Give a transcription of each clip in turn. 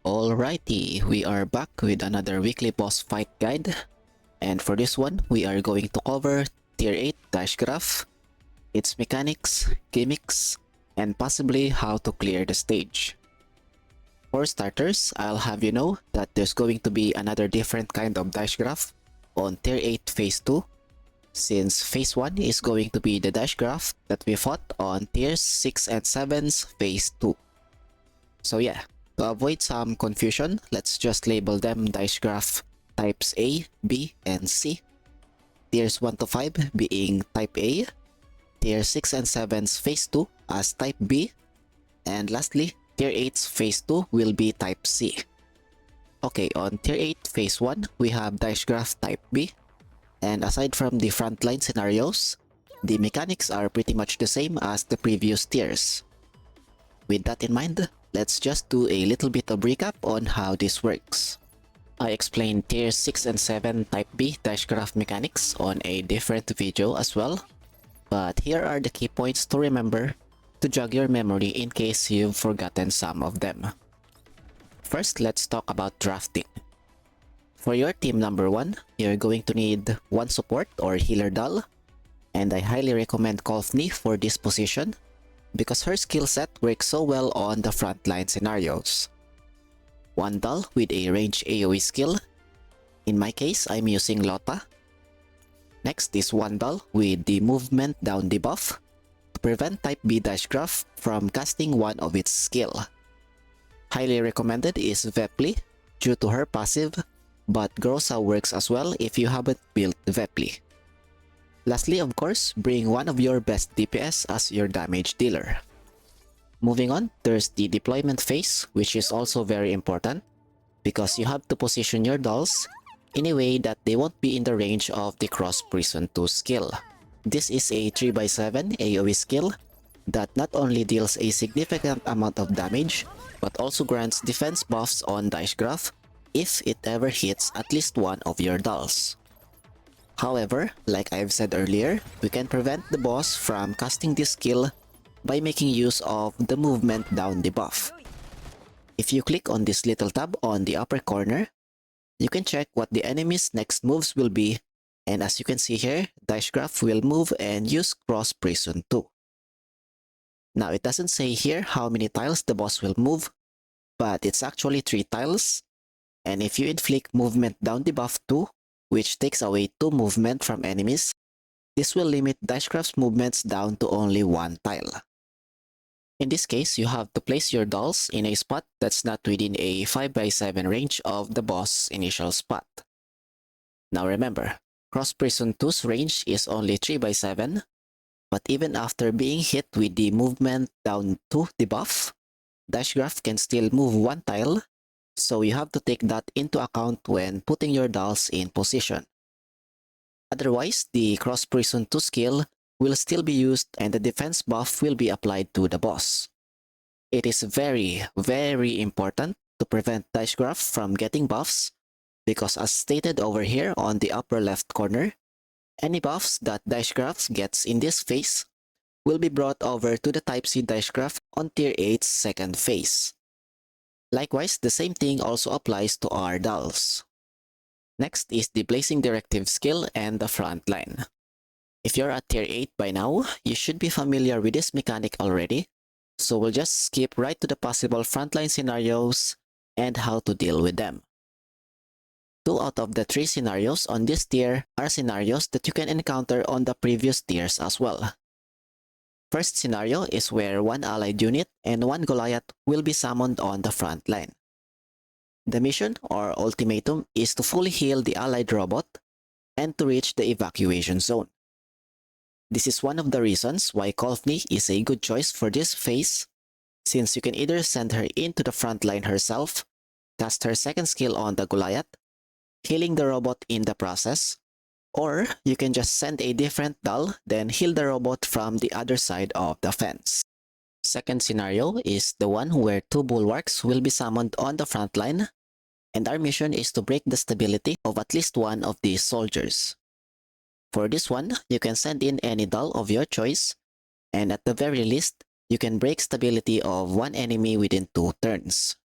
Alrighty, we are back with another weekly boss fight guide, and for this one, we are going to cover Tier 8 Deichgraf, its mechanics, gimmicks, and possibly how to clear the stage. For starters, I'll have you know that there's going to be another different kind of Deichgraf on Tier 8 Phase 2, since Phase 1 is going to be the Deichgraf that we fought on Tiers 6 and 7's Phase 2. So yeah. To avoid some confusion, let's just label them Deichgraf types A, B, and C. Tiers 1 to 5 being type A, Tier 6 and 7's Phase 2 as type B, and lastly, Tier 8's Phase 2 will be type C. Okay, on Tier 8 Phase 1, we have Deichgraf type B, and aside from the frontline scenarios, the mechanics are pretty much the same as the previous tiers. With that in mind, let's just do a little bit of recap on how this works. I explained Tier 6 and 7 Type B Deichgraf mechanics on a different video as well, but here are the key points to remember to jog your memory in case you've forgotten some of them. First, let's talk about drafting. For your team number 1, you're going to need one support or healer doll, and I highly recommend Kolfni for this position, because her skill set works so well on the frontline scenarios. One doll with a range AoE skill. In my case, I'm using Lota. Next is one doll with the movement down debuff to prevent type B Deichgraf from casting one of its skill. Highly recommended is Vepli due to her passive, but Grosa works as well if you haven't built Vepli. Lastly, of course, bring one of your best DPS as your damage dealer. Moving on, there's the deployment phase, which is also very important because you have to position your dolls in a way that they won't be in the range of the Cross Prison 2 skill. This is a 3x7 AoE skill that not only deals a significant amount of damage, but also grants defense buffs on Deichgraf if it ever hits at least one of your dolls. However, like I've said earlier, we can prevent the boss from casting this skill by making use of the movement down debuff. If you click on this little tab on the upper corner, you can check what the enemy's next moves will be, and as you can see here, Deichgraf will move and use Cross Prison 2. Now it doesn't say here how many tiles the boss will move, but it's actually 3 tiles, and if you inflict movement down debuff 2, which takes away 2 movement from enemies, this will limit Deichgraf's movements down to only 1 tile. In this case, you have to place your dolls in a spot that's not within a 5x7 range of the boss' initial spot. Now remember, Cross Prison 2's range is only 3x7, but even after being hit with the movement down 2 debuff, Deichgraf can still move 1 tile, so you have to take that into account when putting your dolls in position. Otherwise, the Cross Prison 2 skill will still be used and the defense buff will be applied to the boss. It is very important to prevent Deichgraf from getting buffs, because as stated over here on the upper left corner, any buffs that Deichgraf gets in this phase will be brought over to the Type C Deichgraf on Tier 8's second phase. Likewise, the same thing also applies to our dolls. Next is the Blazing Directive skill and the frontline. If you're at Tier 8 by now, you should be familiar with this mechanic already, so we'll just skip right to the possible frontline scenarios and how to deal with them. 2 out of the 3 scenarios on this tier are scenarios that you can encounter on the previous tiers as well. First scenario is where one allied unit and one Goliath will be summoned on the front line. The mission or ultimatum is to fully heal the allied robot and to reach the evacuation zone. This is one of the reasons why Kolfni is a good choice for this phase, since you can either send her into the front line herself, cast her second skill on the Goliath, healing the robot in the process, or you can just send a different doll, then heal the robot from the other side of the fence. Second scenario is the one where 2 bulwarks will be summoned on the front line, and our mission is to break the stability of at least one of these soldiers. For this one, you can send in any doll of your choice, and at the very least, you can break stability of one enemy within 2 turns.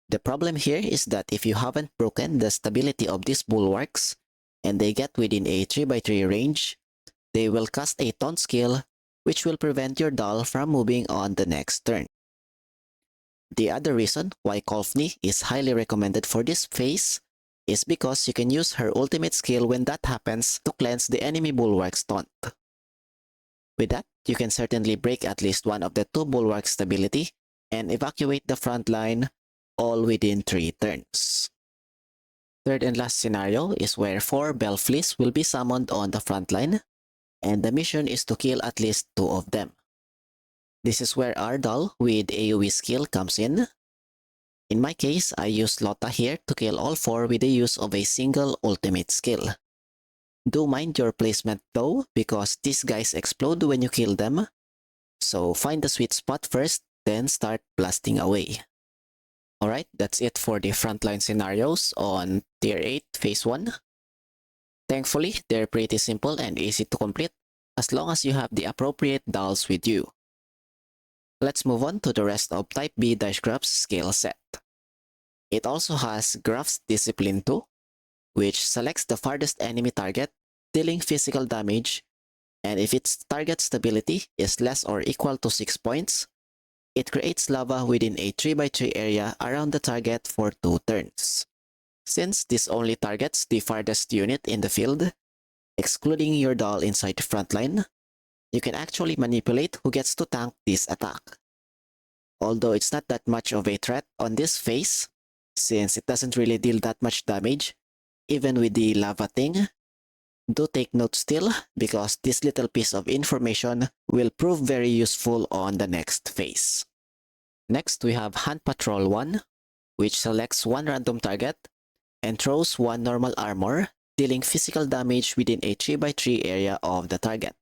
The problem here is that if you haven't broken the stability of these bulwarks, and they get within a 3x3 range, they will cast a taunt skill which will prevent your doll from moving on the next turn. The other reason why Kolfni is highly recommended for this phase is because you can use her ultimate skill when that happens to cleanse the enemy bulwark's taunt. With that, you can certainly break at least one of the two bulwarks' stability and evacuate the front line all within 3 turns. Third and last scenario is where 4 Belfleas will be summoned on the front line, and the mission is to kill at least 2 of them. This is where our doll with AoE skill comes in. In my case, I use Lotta here to kill all 4 with the use of a single ultimate skill. Do mind your placement though, because these guys explode when you kill them, so find the sweet spot first, then start blasting away. Alright, that's it for the frontline scenarios on Tier 8 Phase 1. Thankfully, they're pretty simple and easy to complete as long as you have the appropriate dolls with you. Let's move on to the rest of Type B Deichgraf's skill set. It also has Graf's Discipline 2, which selects the farthest enemy target, dealing physical damage, and if its target stability is less or equal to 6 points, it creates lava within a 3x3 area around the target for 2 turns. Since this only targets the farthest unit in the field, excluding your doll inside the front line, you can actually manipulate who gets to tank this attack. Although it's not that much of a threat on this phase, since it doesn't really deal that much damage, even with the lava thing, do take note still, because this little piece of information will prove very useful on the next phase. Next, we have Hunt Patrol 1, which selects one random target and throws one normal armor, dealing physical damage within a 3x3 area of the target.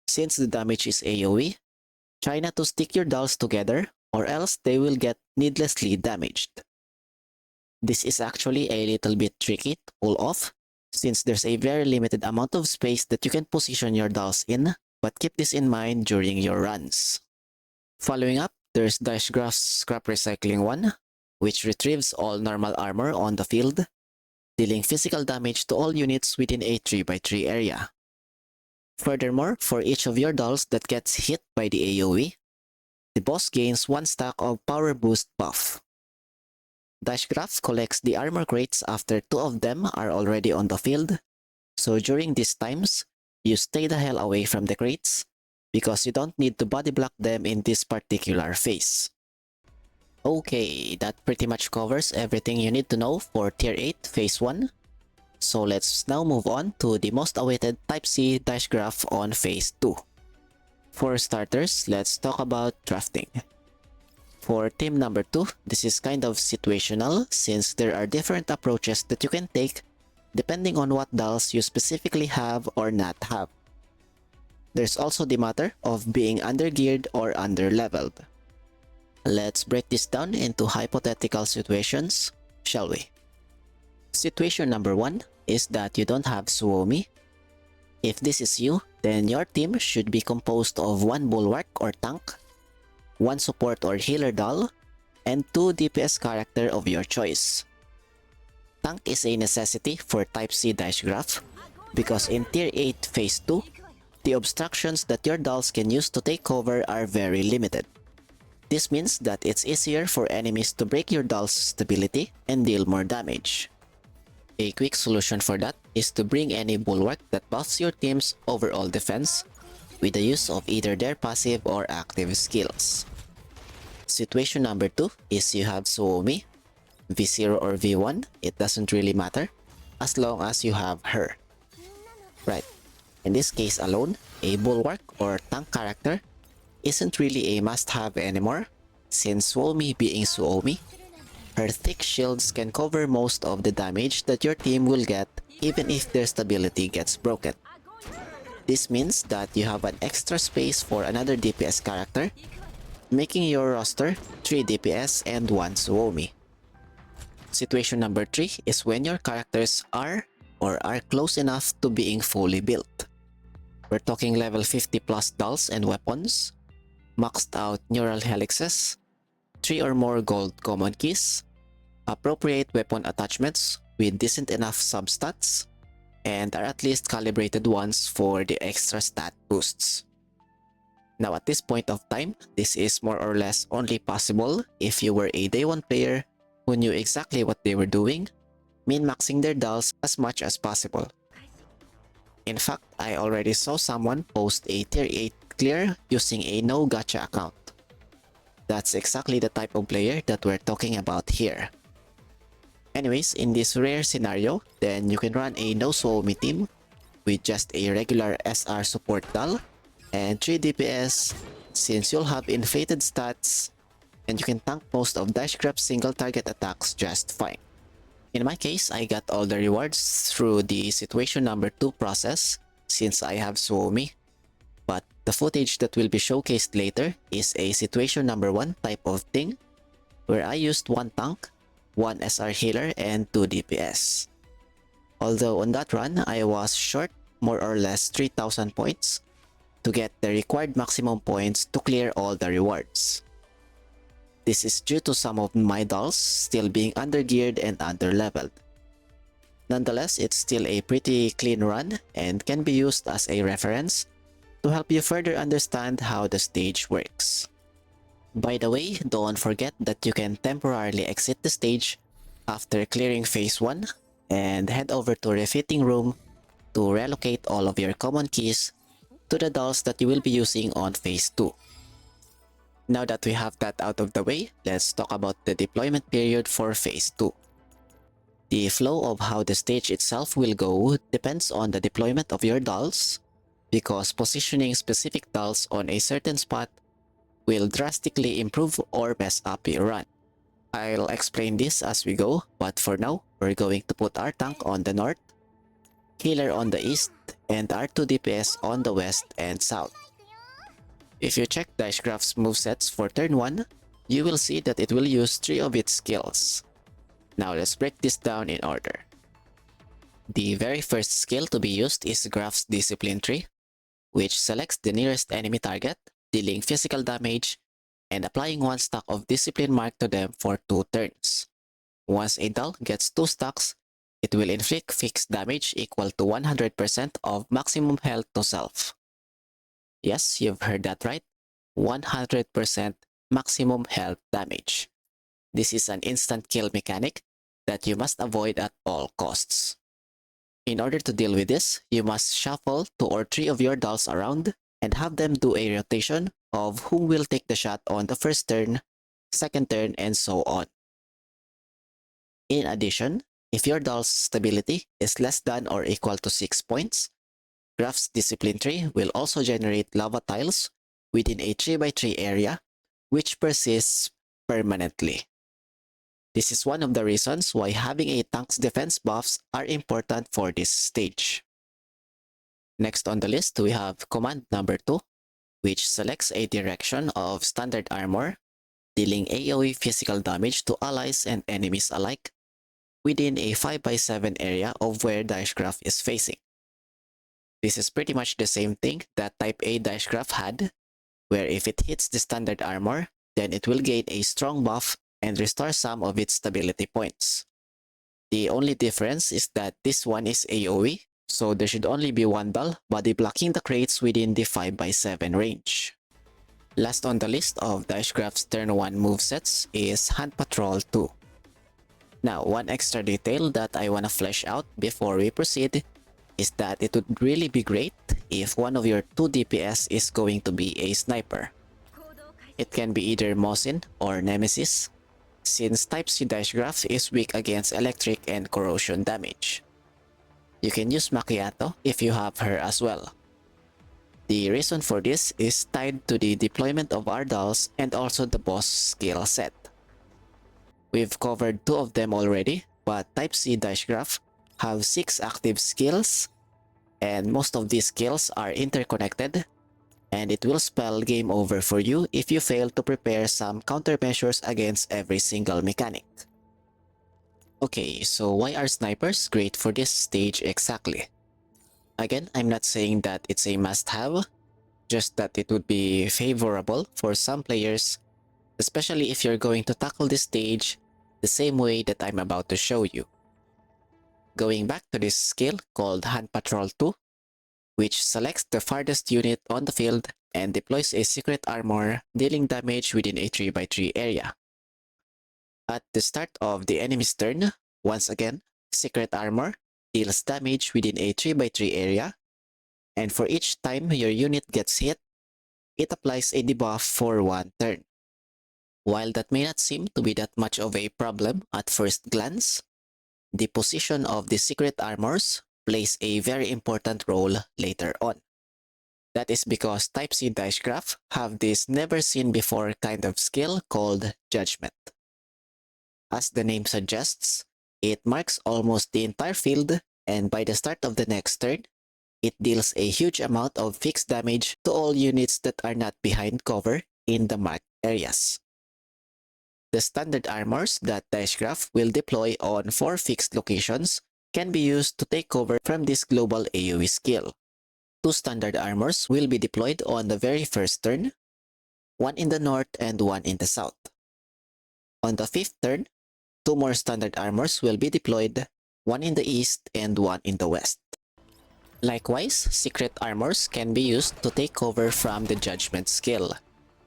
Since the damage is AoE, try not to stick your dolls together or else they will get needlessly damaged. This is actually a little bit tricky to pull off, since there's a very limited amount of space that you can position your dolls in, but keep this in mind during your runs. Following up, there's Deichgraf's Scrap Recycling 1, which retrieves all normal armor on the field, dealing physical damage to all units within a 3x3 area. Furthermore, for each of your dolls that gets hit by the AoE, the boss gains 1 stack of Power Boost buff. Deichgraf collects the armor crates after 2 of them are already on the field, so during these times, you stay the hell away from the crates, because you don't need to body block them in this particular phase. Okay, that pretty much covers everything you need to know for Tier 8 Phase 1. So let's now move on to the most awaited Type C Deichgraf on Phase 2. For starters, let's talk about drafting. For team number 2, this is kind of situational since there are different approaches that you can take depending on what dolls you specifically have or not have. There's also the matter of being undergeared or underleveled. Let's break this down into hypothetical situations, shall we? Situation number 1 is that you don't have Suomi. If this is you, then your team should be composed of 1 bulwark or tank, 1 support or healer doll, and 2 DPS character of your choice. Tank is a necessity for Type C Deichgraf because in Tier 8 Phase 2, the obstructions that your dolls can use to take cover are very limited. This means that it's easier for enemies to break your doll's stability and deal more damage. A quick solution for that is to bring any bulwark that buffs your team's overall defense with the use of either their passive or active skills. Situation number 2 is you have Suomi, V0 or V1, it doesn't really matter, as long as you have her. Right, in this case alone, a bulwark or tank character isn't really a must-have anymore, since Suomi being Suomi, her thick shields can cover most of the damage that your team will get even if their stability gets broken. This means that you have an extra space for another DPS character, making your roster 3 DPS and 1 Suomi. Situation number 3 is when your characters are close enough to being fully built. We're talking level 50 plus dolls and weapons, maxed out neural helixes, 3 or more gold common keys, appropriate weapon attachments with decent enough substats, and are at least calibrated ones for the extra stat boosts. Now at this point of time, this is more or less only possible if you were a day 1 player who knew exactly what they were doing, min-maxing their dolls as much as possible. In fact, I already saw someone post a tier 8 clear using a no gacha account. That's exactly the type of player that we're talking about here. Anyways, in this rare scenario, then you can run a no Suomi team with just a regular SR support doll and 3 DPS since you'll have inflated stats and you can tank most of Deichgraf's single target attacks just fine. In my case, I got all the rewards through the situation number 2 process since I have Suomi, but the footage that will be showcased later is a situation number 1 type of thing where I used 1 tank, 1 SR healer, and 2 DPS. Although on that run, I was short more or less 3,000 points to get the required maximum points to clear all the rewards. This is due to some of my dolls still being undergeared and underleveled. Nonetheless, it's still a pretty clean run and can be used as a reference to help you further understand how the stage works. By the way, don't forget that you can temporarily exit the stage after clearing phase 1 and head over to refitting room to relocate all of your common keys to the dolls that you will be using on phase 2. Now that we have that out of the way, let's talk about the deployment period for phase 2. The flow of how the stage itself will go depends on the deployment of your dolls, because positioning specific dolls on a certain spot will drastically improve or mess up your run. I'll explain this as we go, but for now, we're going to put our tank on the north, healer on the east, and our 2 DPS on the west and south. If you check Deichgraf's movesets for turn 1, you will see that it will use 3 of its skills. Now let's break this down in order. The very first skill to be used is Graf's Discipline tree, which selects the nearest enemy target, dealing physical damage, and applying 1 stack of Discipline Mark to them for 2 turns. Once a doll gets 2 stacks, it will inflict fixed damage equal to 100% of maximum health to self. Yes, you've heard that right. 100% maximum health damage. This is an instant kill mechanic that you must avoid at all costs. In order to deal with this, you must shuffle 2 or 3 of your dolls around and have them do a rotation of who will take the shot on the first turn, second turn, and so on. In addition, if your doll's stability is less than or equal to 6 points, Graf's Discipline tree will also generate lava tiles within a 3x3 area, which persists permanently. This is one of the reasons why having a tank's defense buffs are important for this stage. Next on the list, we have command number 2, which selects a direction of standard armor, dealing AoE physical damage to allies and enemies alike within a 5x7 area of where Deichgraf is facing. This is pretty much the same thing that Type A Deichgraf had, where if it hits the standard armor, then it will gain a strong buff and restore some of its stability points. The only difference is that this one is AoE, so there should only be 1 doll body blocking the crates within the 5x7 range. Last on the list of Deichgraf's turn 1 movesets is Hand Patrol 2. Now, one extra detail that I wanna flesh out before we proceed is that it would really be great if one of your 2 DPS is going to be a sniper. It can be either Mosin or Nemesis, since Type C Deichgraf is weak against electric and corrosion damage. You can use Macchiato if you have her as well. The reason for this is tied to the deployment of our dolls and also the boss skill set. We've covered 2 of them already, but Type C Deichgraf have 6 active skills, and most of these skills are interconnected, and it will spell game over for you if you fail to prepare some countermeasures against every single mechanic. Okay, so why are snipers great for this stage exactly? Again, I'm not saying that it's a must-have, just that it would be favorable for some players especially if you're going to tackle this stage the same way that I'm about to show you. Going back to this skill called Hand Patrol 2, which selects the farthest unit on the field and deploys a secret armor dealing damage within a 3x3 area. At the start of the enemy's turn, once again, secret armor deals damage within a 3x3 area, and for each time your unit gets hit, it applies a debuff for one turn. While that may not seem to be that much of a problem at first glance, the position of the secret armors plays a very important role later on. That is because Type C Deichgraf have this never-seen-before kind of skill called Judgement. As the name suggests, it marks almost the entire field, and by the start of the next turn, it deals a huge amount of fixed damage to all units that are not behind cover in the marked areas. The standard armors that Deichgraf will deploy on 4 fixed locations can be used to take cover from this global AoE skill. 2 standard armors will be deployed on the very first turn, one in the north and one in the south. On the 5th turn, 2 more standard armors will be deployed, one in the east and one in the west. Likewise, secret armors can be used to take cover from the Judgement skill,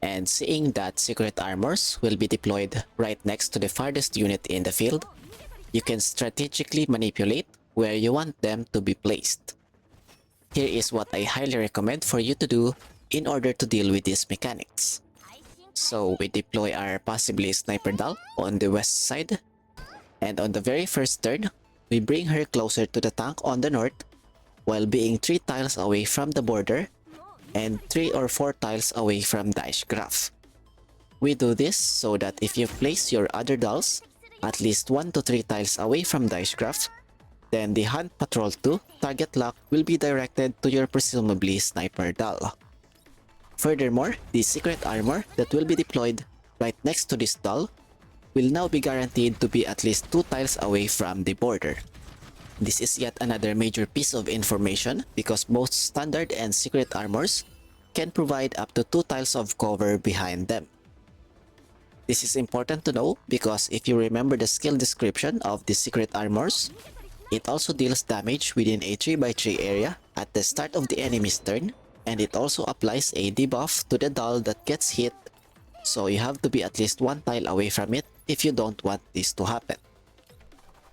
and seeing that secret armors will be deployed right next to the farthest unit in the field, you can strategically manipulate where you want them to be placed. Here is what I highly recommend for you to do in order to deal with these mechanics. So we deploy our possibly sniper doll on the west side, and on the very first turn, we bring her closer to the tank on the north while being 3 tiles away from the border and 3 or 4 tiles away from Deichgraf. We do this so that if you place your other dolls at least 1 to 3 tiles away from Deichgraf, then the Hunt Patrol 2 target lock will be directed to your presumably sniper doll. Furthermore, the secret armor that will be deployed right next to this doll will now be guaranteed to be at least 2 tiles away from the border. This is yet another major piece of information because both standard and secret armors can provide up to 2 tiles of cover behind them. This is important to know because if you remember the skill description of the secret armors, it also deals damage within a 3x3 area at the start of the enemy's turn, and it also applies a debuff to the doll that gets hit, so you have to be at least 1 tile away from it if you don't want this to happen.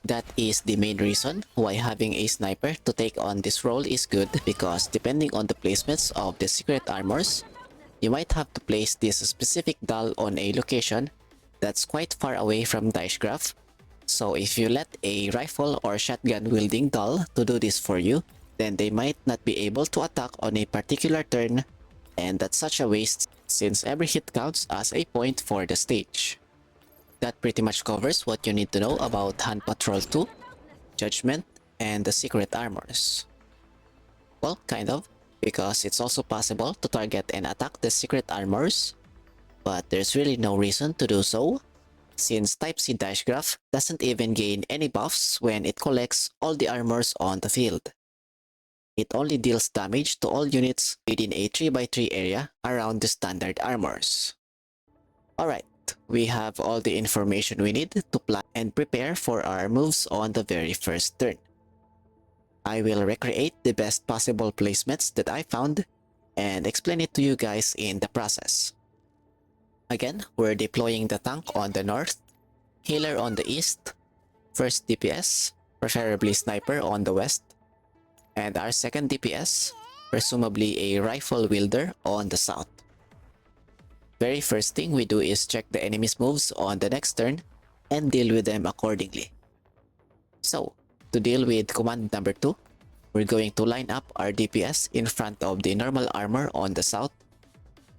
That is the main reason why having a sniper to take on this role is good, because depending on the placements of the secret armors, you might have to place this specific doll on a location that's quite far away from Deichgraf. So if you let a rifle or shotgun wielding doll to do this for you, then they might not be able to attack on a particular turn, and that's such a waste since every hit counts as a point for the stage. That pretty much covers what you need to know about Hunt Patrol 2, Judgement, and the secret armors. Well, kind of, because it's also possible to target and attack the secret armors, but there's really no reason to do so, since Type C Deichgraf doesn't even gain any buffs when it collects all the armors on the field. It only deals damage to all units within a 3x3 area around the standard armors. Alright, we have all the information we need to plan and prepare for our moves on the very first turn. I will recreate the best possible placements that I found and explain it to you guys in the process. Again, we're deploying the tank on the north, healer on the east, first DPS, preferably sniper on the west, and our second DPS, presumably a rifle wielder on the south. Very first thing we do is check the enemy's moves on the next turn and deal with them accordingly. So, to deal with command number 2, we're going to line up our DPS in front of the normal armor on the south,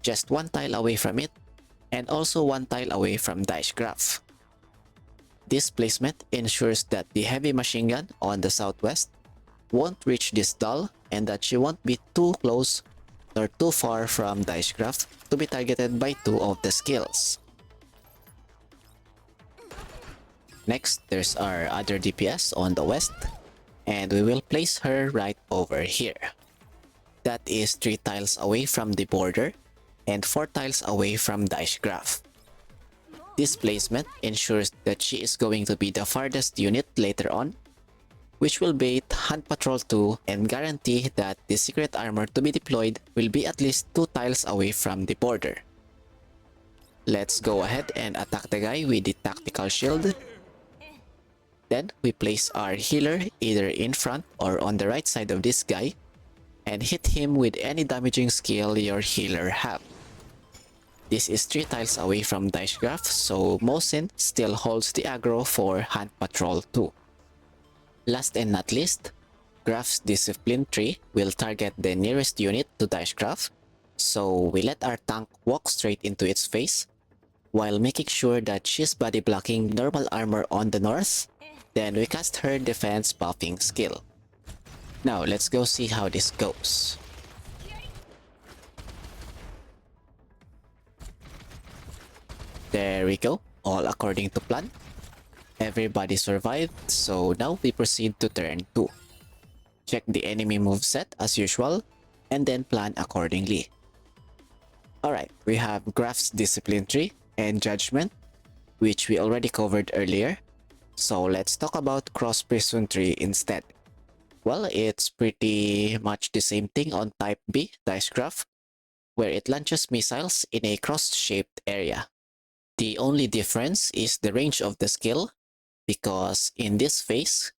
just 1 tile away from it, and also 1 tile away from Deichgraf. This placement ensures that the heavy machine gun on the southwest won't reach this doll and that she won't be too close nor too far from Deichgraf to be targeted by 2 of the skills. Next, there's our other DPS on the west, and we will place her right over here. That is 3 tiles away from the border and 4 tiles away from Deichgraf. This placement ensures that she is going to be the farthest unit later on, which will bait Hunt Patrol 2 and guarantee that the secret armor to be deployed will be at least 2 tiles away from the border. Let's go ahead and attack the guy with the tactical shield. Then we place our healer either in front or on the right side of this guy and hit him with any damaging skill your healer have. This is 3 tiles away from Deichgraf, so Mosin still holds the aggro for Hunt Patrol 2. Last and not least, Graf's Discipline tree will target the nearest unit to Deichgraf, so we let our tank walk straight into its face, while making sure that she's body blocking normal armor on the north. Then we cast her defense buffing skill. Now let's go see how this goes. There we go, all according to plan. Everybody survived, so now we proceed to turn 2. Check the enemy moveset as usual, and then plan accordingly. Alright, we have Graf's Discipline tree and Judgement, which we already covered earlier. So let's talk about Cross Prison tree instead. Well, it's pretty much the same thing on Type B Deichgraf, where it launches missiles in a cross-shaped area. The only difference is the range of the skill, because in this phase,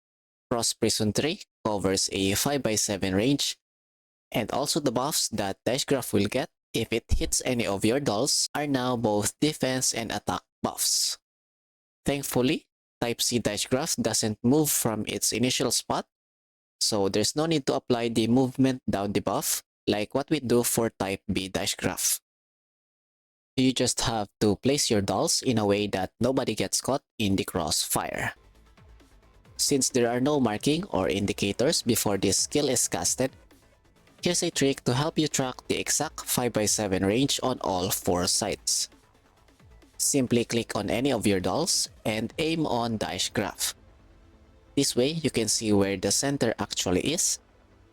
Cross Prison tree covers a 5x7 range, and also the buffs that Deichgraf will get if it hits any of your dolls are now both defense and attack buffs. Thankfully, Type C Deichgraf doesn't move from its initial spot, so there's no need to apply the movement down debuff like what we do for Type B Deichgraf. You just have to place your dolls in a way that nobody gets caught in the crossfire. Since there are no marking or indicators before this skill is casted, here's a trick to help you track the exact 5x7 range on all 4 sides. Simply click on any of your dolls and aim on Deichgraf. This way you can see where the center actually is,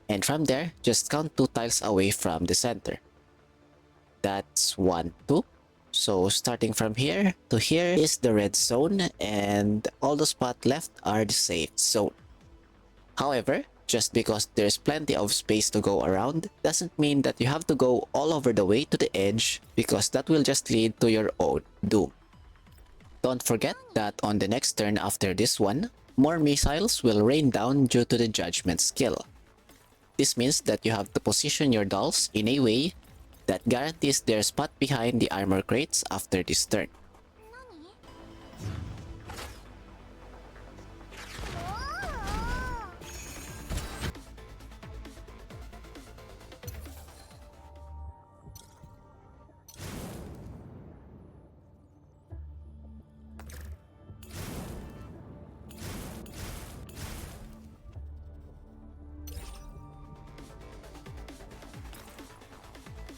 and from there just count 2 tiles away from the center. That's 1, 2. So starting from here to here is the red zone, and all the spots left are the safe zone. However, just because there's plenty of space to go around doesn't mean that you have to go all over the way to the edge, because that will just lead to your own doom. Don't forget that on the next turn after this one, more missiles will rain down due to the Judgement skill. This means that you have to position your dolls in a way that guarantees their spot behind the armor crates after this turn.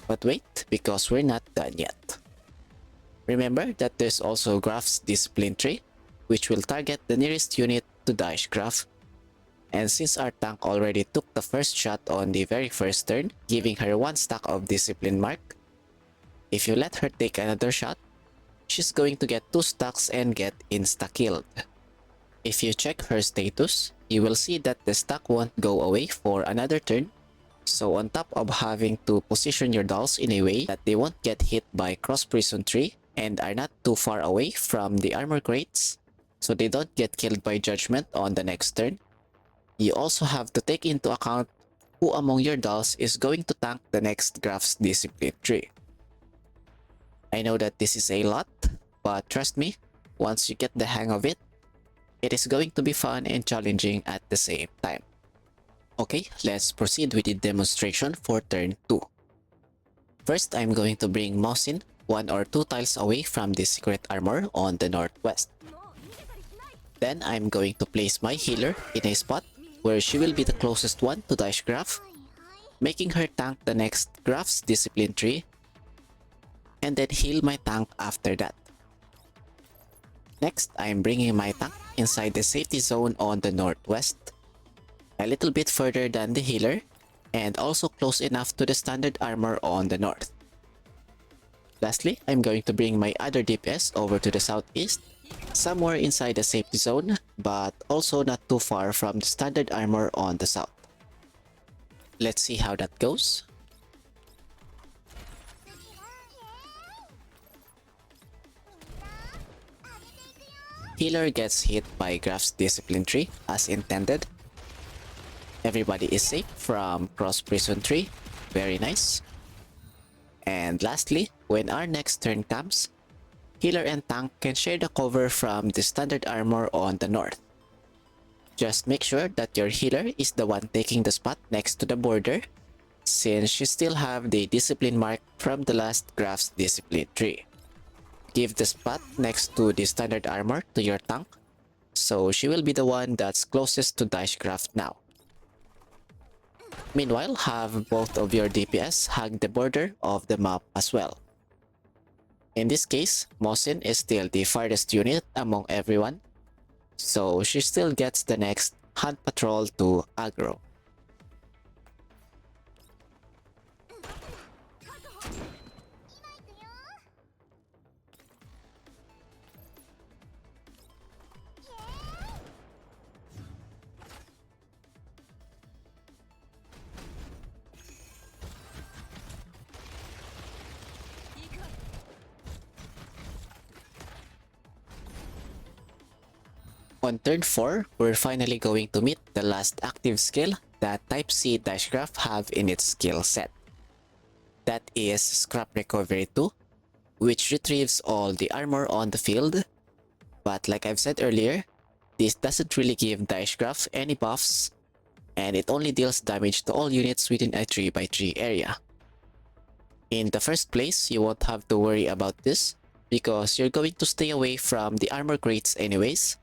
But wait, because we're not done yet. Remember that there's also Graf's Discipline tree, which will target the nearest unit to Deichgraf. And since our tank already took the first shot on the very first turn, giving her 1 stack of Discipline mark, if you let her take another shot, she's going to get 2 stacks and get insta-killed. If you check her status, you will see that the stack won't go away for another turn. So on top of having to position your dolls in a way that they won't get hit by Cross Prison tree and are not too far away from the armor crates, so they don't get killed by Judgement on the next turn, you also have to take into account who among your dolls is going to tank the next Graf's Discipline tree. I know that this is a lot, but trust me, once you get the hang of it, it is going to be fun and challenging at the same time. Okay, let's proceed with the demonstration for turn 2. First, I'm going to bring Mosin 1 or 2 tiles away from the secret armor on the northwest. Then I'm going to place my healer in a spot where she will be the closest one to Deichgraf, making her tank the next Graf's Discipline tree, and then heal my tank after that. Next, I'm bringing my tank inside the safety zone on the northwest, a little bit further than the healer, and also close enough to the standard armor on the north. Lastly, I'm going to bring my other DPS over to the southeast, somewhere inside the safety zone, but also not too far from the standard armor on the south. Let's see how that goes. Healer gets hit by Graf's discipline tree as intended. Everybody is safe from cross prison tree. Very nice. And lastly, when our next turn comes, healer and tank can share the cover from the standard armor on the north. Just make sure that your healer is the one taking the spot next to the border, since you still have the discipline mark from the last Graf's discipline tree. Give the spot next to the standard armor to your tank, so she will be the one that's closest to Deichgraf now. Meanwhile, have both of your DPS hug the border of the map as well. In this case, Mosin is still the farthest unit among everyone, so she still gets the next hunt patrol to aggro. On turn 4, we're finally going to meet the last active skill that Type C Deichgraf have in its skill set. That is Scrap Recovery 2, which retrieves all the armor on the field. But like I've said earlier, this doesn't really give Deichgraf any buffs, and it only deals damage to all units within a 3x3 area. In the first place, you won't have to worry about this, because you're going to stay away from the armor crates anyways,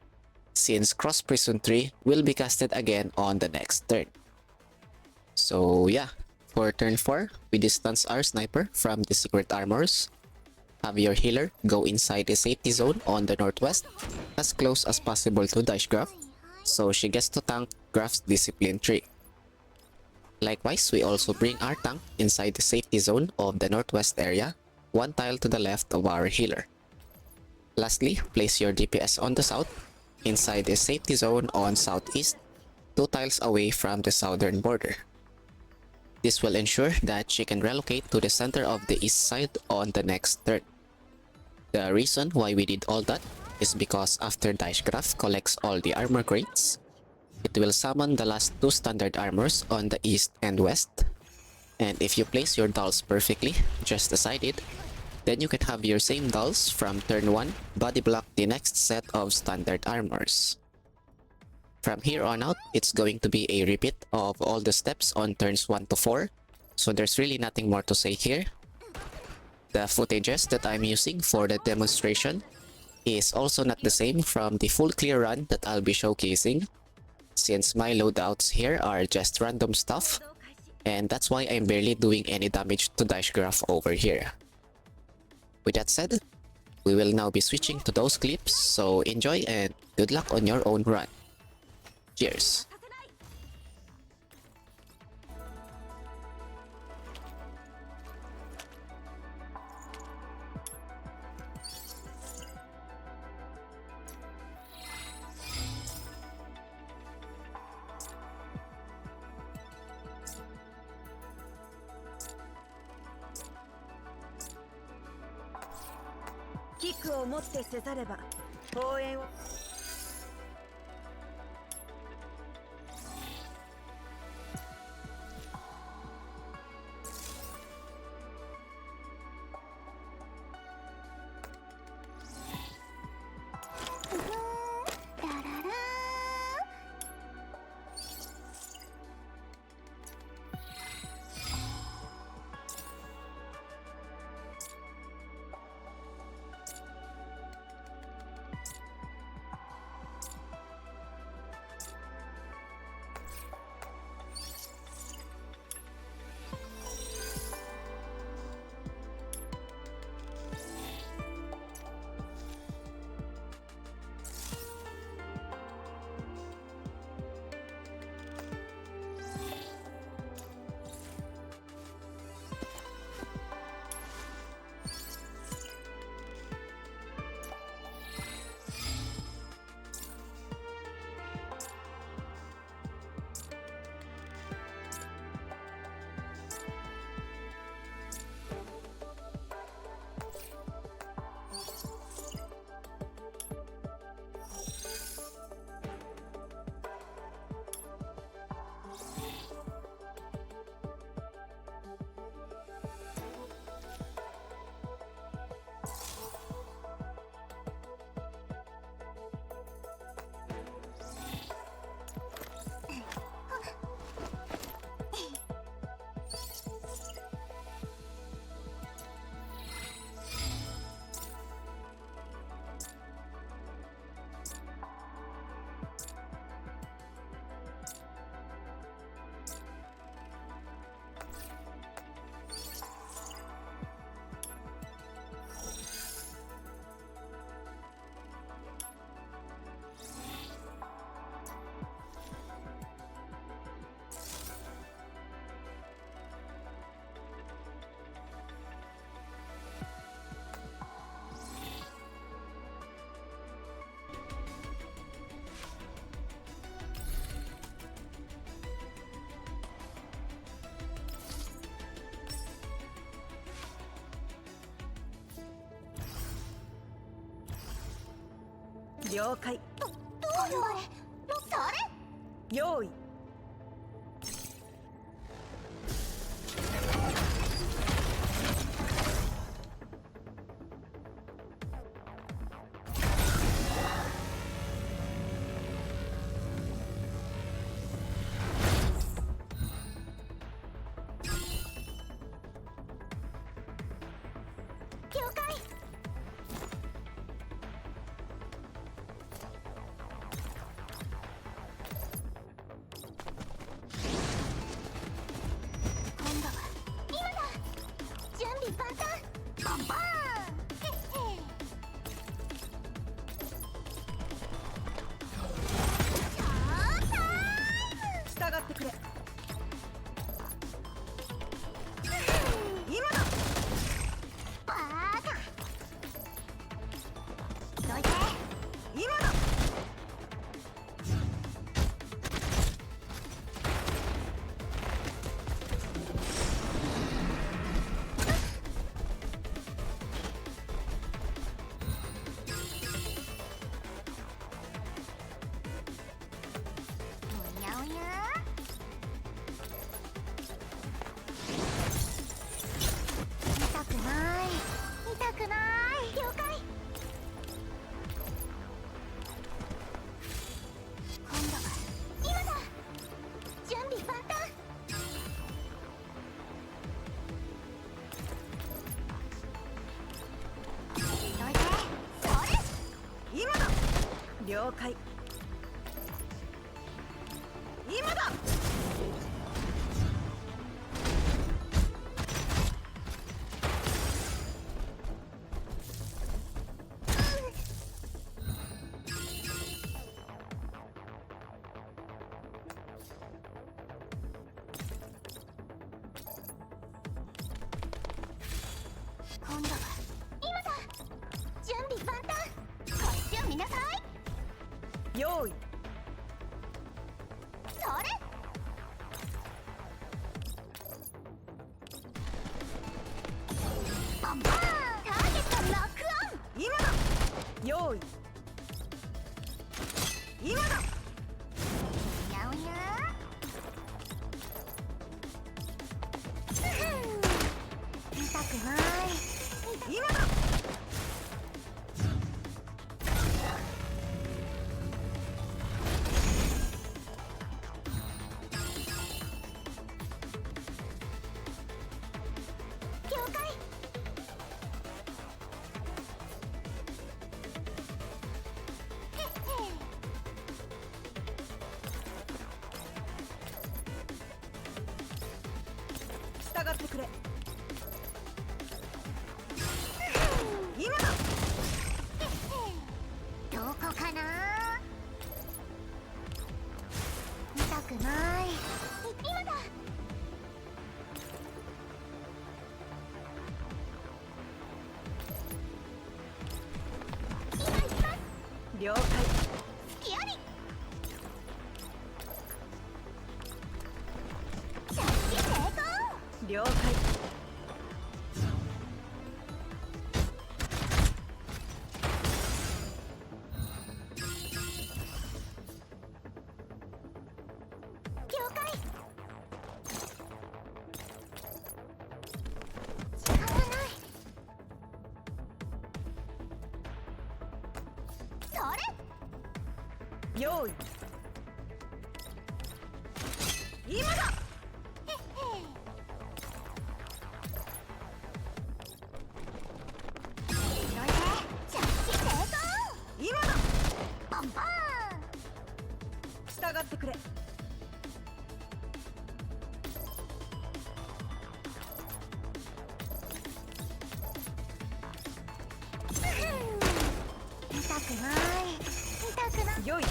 since Cross Prison 3 will be casted again on the next turn. So yeah, for turn 4, we distance our sniper from the secret armors. Have your healer go inside the safety zone on the northwest, as close as possible to Deichgraf, so she gets to tank Graf's discipline tree. Likewise, we also bring our tank inside the safety zone of the northwest area, one tile to the left of our healer. Lastly, place your DPS on the south, inside the safety zone on southeast, 2 tiles away from the southern border. This will ensure that she can relocate to the center of the east side on the next turn. The reason why we did all that is because after Deichgraf collects all the armor crates, it will summon the last 2 standard armors on the east and west, and if you place your dolls perfectly, just as I did, then you can have your same dolls from turn 1 body block the next set of standard armors. From here on out, it's going to be a repeat of all the steps on turns 1 to 4, so there's really nothing more to say here. The footages that I'm using for the demonstration is also not the same from the full clear run that I'll be showcasing, since my loadouts here are just random stuff, and that's why I'm barely doing any damage to Deichgraf over here. With that said, we will now be switching to those clips, so enjoy and good luck on your own run. Cheers! 了解。どうよあれ。それ。用意。了解。今度は今だ。準備万端。バンバーン。へっへ。ショータイム。従ってくれ。今だ。バーカ。どいて。今だ。おやおや。痛くない。痛くない。了解。今度は今だ。準備万端。どいて。それ。今だ。了解。今だ。今度は今だ。準備万端。こっちを見なさい。用意。それ。バンバーン。ターゲットロックオン。今だ。用意。今だ。おやおや。痛くない。今だ。了解。へっへ。従ってくれ。今だ。どこかな。痛くない。今だ。今行きます。了解。隙あり。着地成功。了解。了解。時間がない。それ。用意。今だ。へっへ。どいて。着地成功。今だ。バンバーン。従ってくれ。痛くない。痛くない。用意。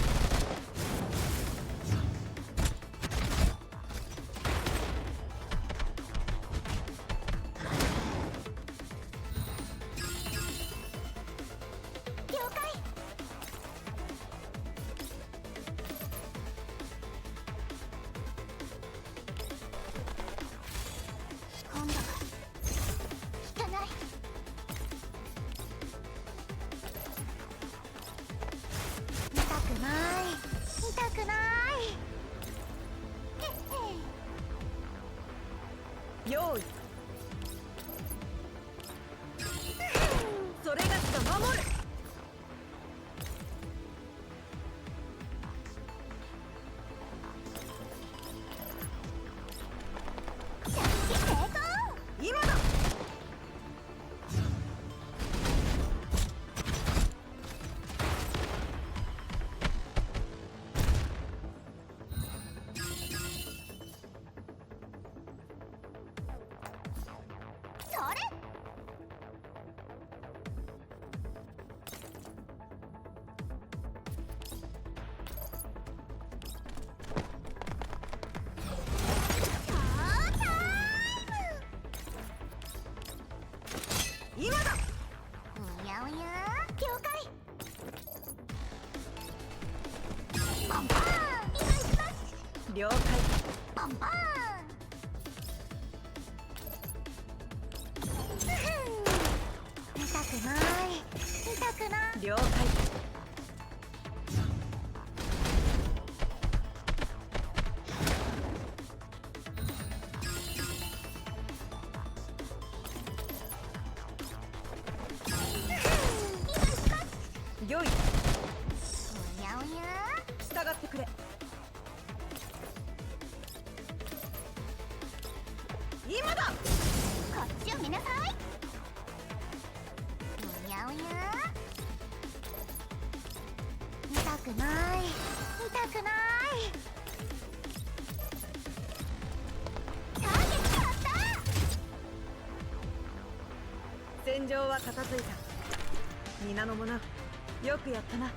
了解。今度は引かない。痛くない。へっへ。用意。それがしが守る。着地成功。今だ。それ。今だ。おやおや、了解。パンパン。今行きます。了解。パンパン。痛くない。痛くない。了解。良い。おやおや。従ってくれ。今だ。こっちを見なさい。おやおや。痛くない。痛くない。ターゲットやった。戦場は片付いた。皆の者、よくやったな。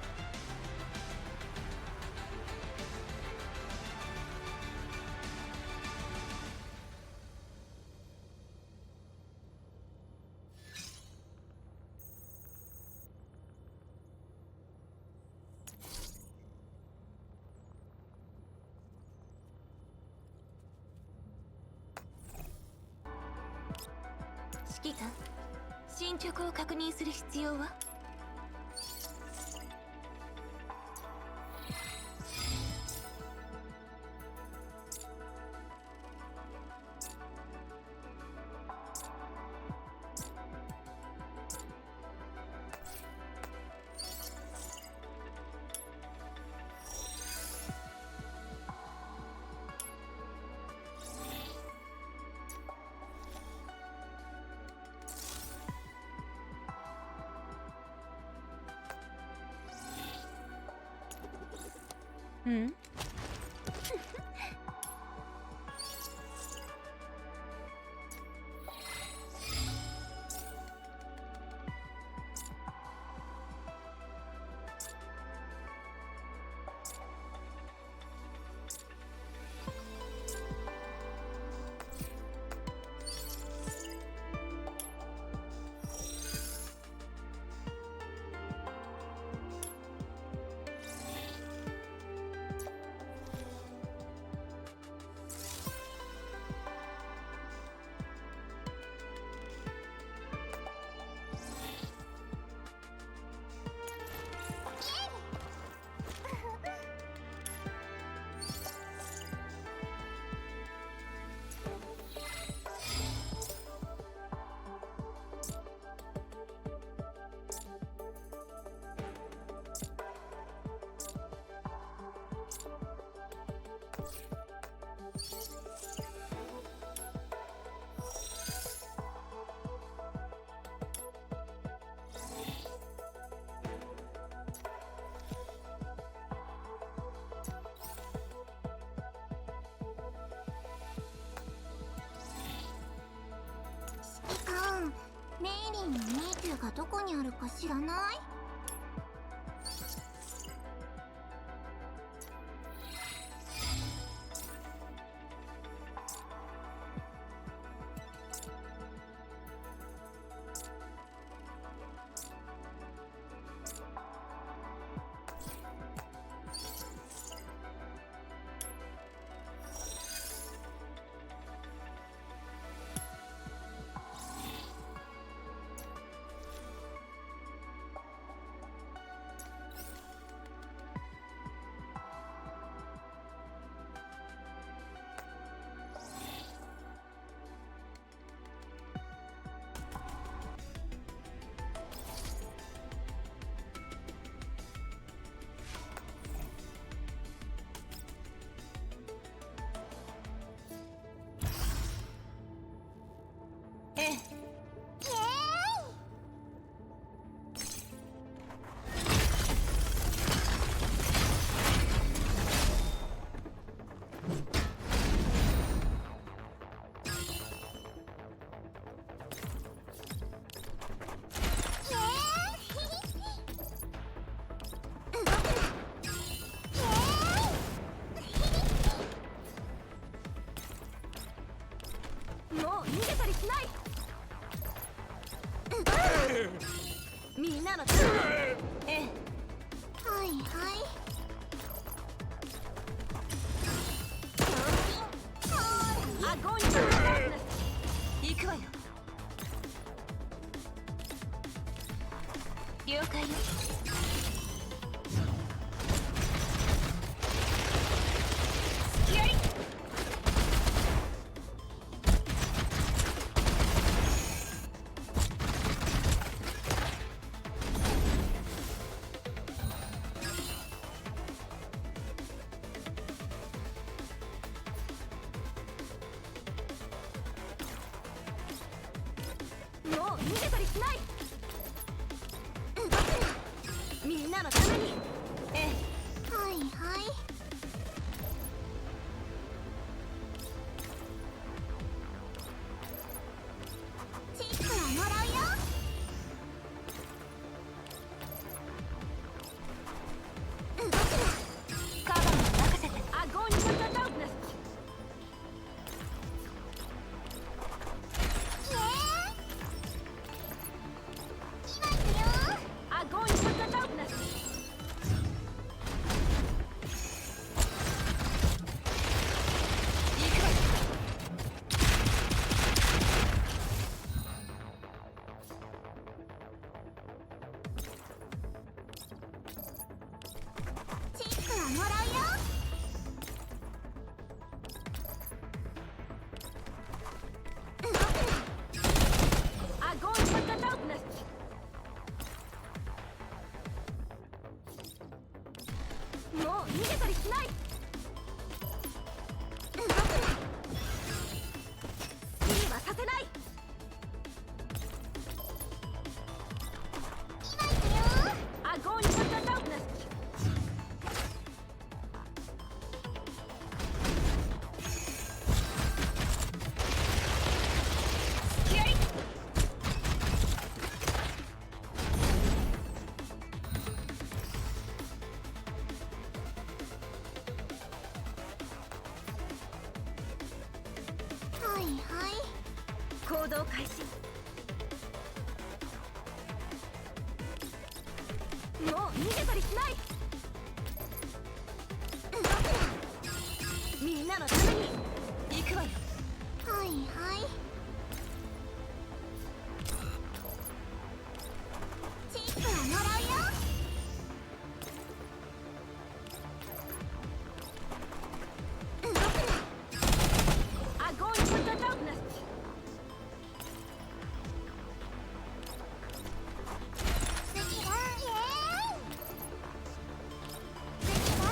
指揮官、進捗を確認する必要は？うん？メイリンの命中がどこにあるか知らない？のために。ええ。はいはいアゴンチャ行くわよ。了解よ。付き合い。もう逃げたりしない。動くな。みんなのために。ええ。はいはいチップはもらうよ。動くな。カバーに任せて。アゴンチャダウンネス。イエーイ今行くよ。アゴンチャダウンネス。行くわよ。チップはもらうよ。動くな。アゴンチャダウンネス。もう逃げたりしない。動くな。好きにはさせない。今行くよ。アゴンチャダウンネス。付き合い。はいはい行動開始。もう逃げたりしない。動くな。みんなのために。行くわよ。はいはいチップはもらうよ。動くな。アゴンチャダウンネス。次はイエーイ次は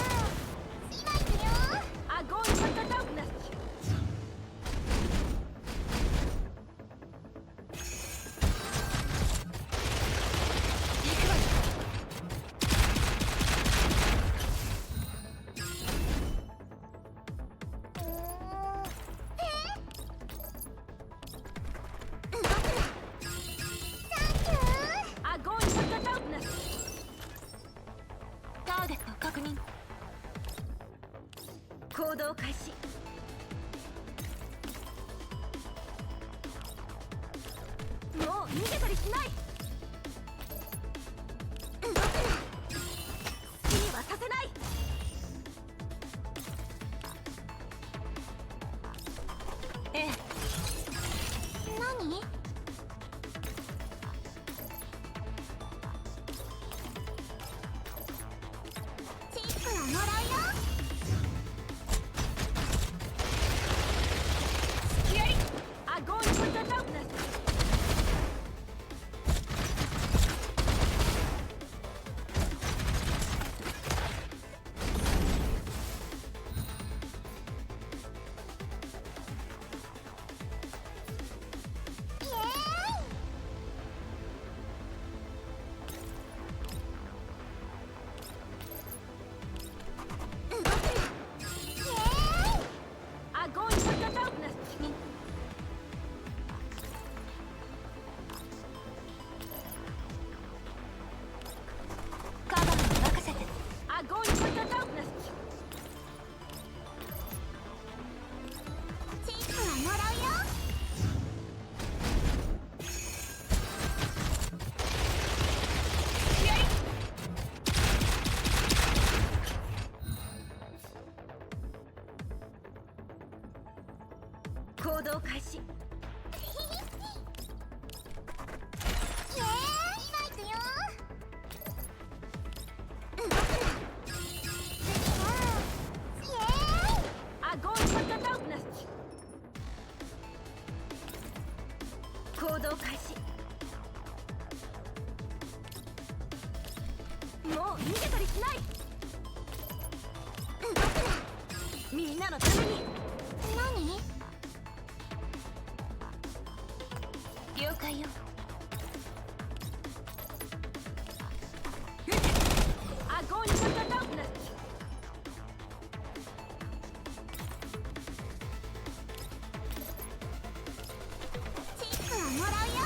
今行くよ。アゴンチャダウンネス。行くわよ。動くな。サンキュー。アゴンチャダウンネス。ターゲット確認。行動開始。もう逃げたりしない。動くな。好きにはさせない。ええ。何チップはもらうよ。付き合い。アゴンチャダウンネス。行動開始。イエーイ今行くよ。動くな。イエーイアゴーイパタダウナス。行動開始。もう逃げたりしない。動くな。みんなのために。何？了解よ。アゴーイパタダウナス。チップはもらうよ。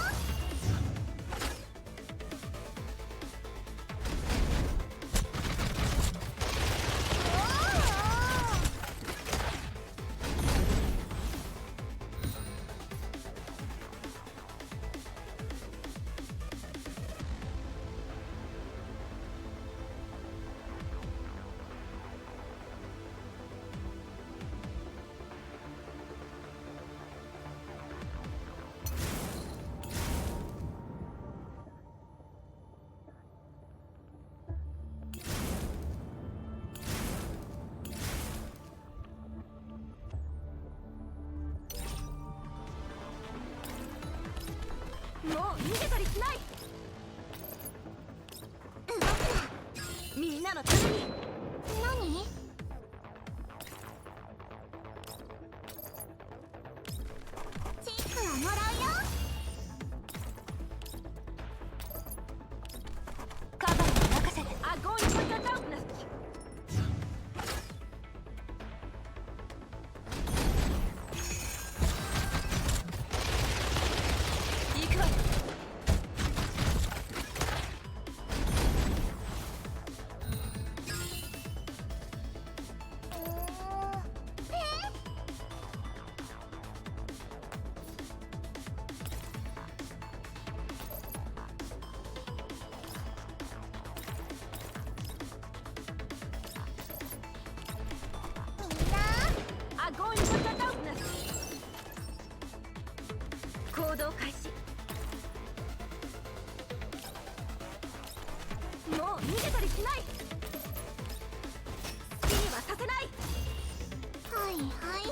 もう逃げたりしない。動くな。みんなのために。何？チップはもらうよ。カバーに任せて。アゴーイパタダウナス。行くわよ。みんなアゴーイパタダウナス。行動開始。もう逃げたりしない。好きにはさせない。はいはい。